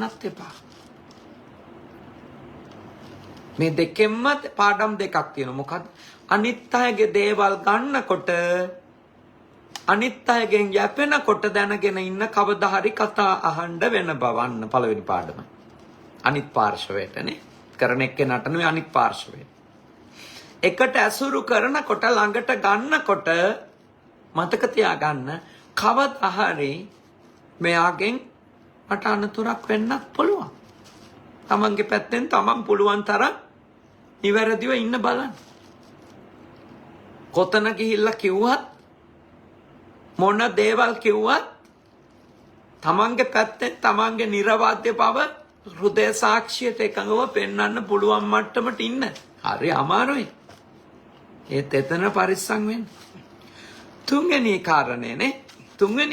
නැත් එපා. මේ දෙකෙන්ම පාඩම් දෙකක් තියෙනවා. මොකද අනිත් අයගේ දේවල් ගන්නකොට අනිත් අයගෙන් යැපෙනකොට දැනගෙන ඉන්න කවදා හරි කතා අහන්න වෙන බවන්න පළවෙනි පාඩම. අනිත් පාර්ශවයටනේ. කරන එක්කෙනාට නෙවෙයි අනිත් පාර්ශවයට. එකට ඇසුරු කරනකොට ළඟට ගන්නකොට මතක තියාගන්න කවදා හරි මෙයාගෙන් මට අනතුරක් වෙන්නත් පුළුවන්. තමන්ගේ පැත්තෙන් තමන් පුළුවන් තරම් නිවැරදිව ඉන්න බලන්න. කොතන ගිහිල්ලා කිව්වත් මොන දේවල් කිව්වත් තමන්ගේ පැත්තෙන් තමන්ගේ නිර්වාද්‍ය බව හෘදය සාක්ෂියට එකඟව පෙන්වන්න පුළුවන් මට්ටමට ඉන්න. හරි අමාරුයි. ඒත් එතන පරිස්සම් වෙන්න. තුන්වෙනි කාරණේනේ. තුන්වෙනි